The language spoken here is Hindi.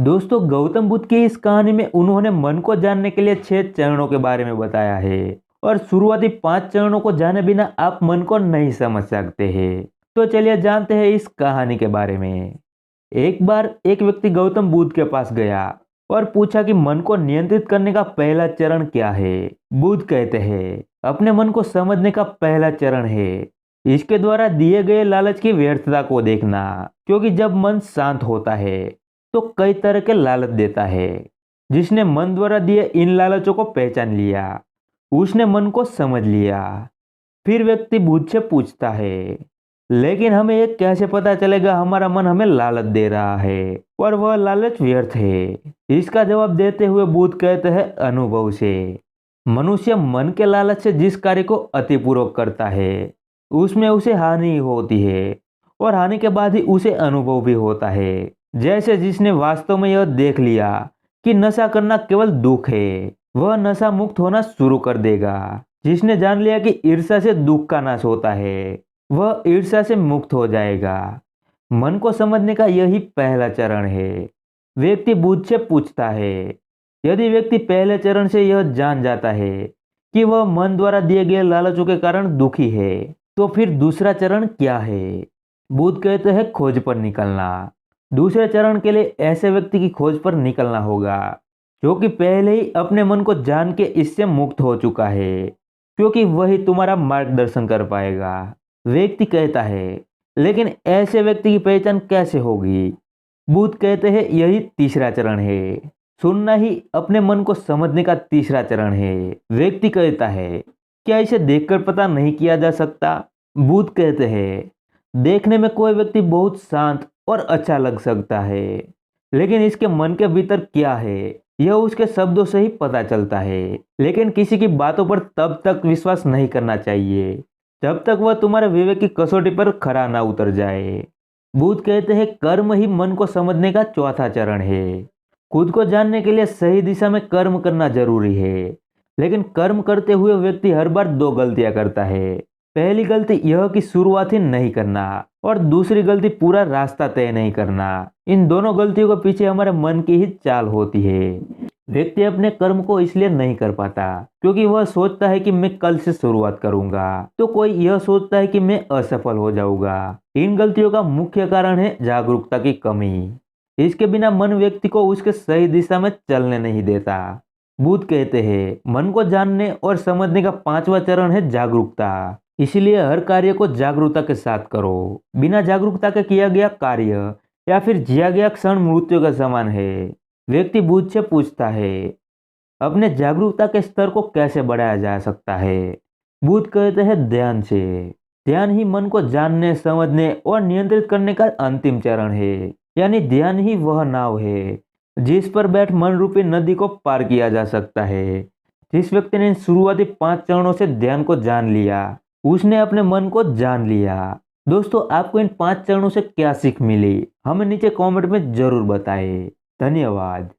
दोस्तों, गौतम बुद्ध की इस कहानी में उन्होंने मन को जानने के लिए 6 चरणों के बारे में बताया है। और शुरुआती 5 चरणों को जाने बिना आप मन को नहीं समझ सकते हैं। तो चलिए जानते हैं इस कहानी के बारे में। एक बार एक व्यक्ति गौतम बुद्ध के पास गया और पूछा कि मन को नियंत्रित करने का पहला चरण क्या है। बुद्ध कहते हैं, अपने मन को समझने का पहला चरण है इसके द्वारा दिए गए लालच की व्यर्थता को देखना, क्योंकि जब मन शांत होता है तो कई तरह के लालच देता है। जिसने मन द्वारा दिए इन लालचों को पहचान लिया, उसने मन को समझ लिया। फिर व्यक्ति बुद्ध से पूछता है, लेकिन हमें ये कैसे पता चलेगा हमारा मन हमें लालच दे रहा है और वह लालच व्यर्थ है। इसका जवाब देते हुए बुद्ध कहते हैं, अनुभव से। मनुष्य मन के लालच से जिस कार्य को अतिपूर्वक करता है उसमें उसे हानि होती है, और हानि के बाद ही उसे अनुभव भी होता है। जैसे जिसने वास्तव में यह देख लिया कि नशा करना केवल दुख है, वह नशा मुक्त होना शुरू कर देगा। जिसने जान लिया कि ईर्ष्या से दुख का नाश होता है, वह ईर्ष्या से मुक्त हो जाएगा। मन को समझने का यही पहला चरण है। व्यक्ति बुद्ध से पूछता है, यदि व्यक्ति पहले चरण से यह जान जाता है कि वह मन द्वारा दिए गए लालचों के कारण दुखी है, तो फिर दूसरा चरण क्या है? बुद्ध कहते हैं, खोज पर निकलना। दूसरे चरण के लिए ऐसे व्यक्ति की खोज पर निकलना होगा जो कि पहले ही अपने मन को जान के इससे मुक्त हो चुका है, क्योंकि वही तुम्हारा मार्गदर्शन कर पाएगा। व्यक्ति कहता है, लेकिन ऐसे व्यक्ति की पहचान कैसे होगी? बुद्ध कहते हैं, यही तीसरा चरण है। सुनना ही अपने मन को समझने का तीसरा चरण है। व्यक्ति कहता है, क्या इसे देखकर पता नहीं किया जा सकता? बुद्ध कहते हैं, देखने में कोई व्यक्ति बहुत शांत और अच्छा लग सकता है, लेकिन इसके मन के भीतर क्या है यह उसके शब्दों से ही पता चलता है। लेकिन किसी की बातों पर तब तक विश्वास नहीं करना चाहिए जब तक वह तुम्हारे विवेक की कसौटी पर खरा ना उतर जाए। बुद्ध कहते हैं, कर्म ही मन को समझने का चौथा चरण है। खुद को जानने के लिए सही दिशा में कर्म करना जरूरी है, लेकिन कर्म करते हुए व्यक्ति हर बार दो गलतियां करता है। पहली गलती यह कि शुरुआत ही नहीं करना, और दूसरी गलती पूरा रास्ता तय नहीं करना। इन दोनों गलतियों के पीछे हमारे मन की ही चाल होती है। व्यक्ति अपने कर्म को इसलिए नहीं कर पाता क्योंकि वह सोचता है कि मैं कल से शुरुआत करूंगा, तो कोई यह सोचता है कि मैं असफल हो जाऊंगा। इन गलतियों का मुख्य कारण है जागरूकता की कमी। इसके बिना मन व्यक्ति को उसके सही दिशा में चलने नहीं देता। बुद्ध कहते हैं, मन को जानने और समझने का पांचवा चरण है जागरूकता। इसलिए हर कार्य को जागरूकता के साथ करो। बिना जागरूकता के किया गया कार्य या फिर जिया गया क्षण मृत्यु का समान है। व्यक्ति बुद्ध से पूछता है, अपने जागरूकता के स्तर को कैसे बढ़ाया जा सकता है? बुद्ध कहते हैं, ध्यान से। ध्यान ही मन को जानने, समझने और नियंत्रित करने का अंतिम चरण है। यानी ध्यान ही वह नाव है जिस पर बैठ मन रूपी नदी को पार किया जा सकता है। जिस व्यक्ति ने शुरुआती 5 चरणों से ध्यान को जान लिया, उसने अपने मन को जान लिया। दोस्तों, आपको इन 5 चरणों से क्या सीख मिली, हमें नीचे कमेंट में जरूर बताएं। धन्यवाद।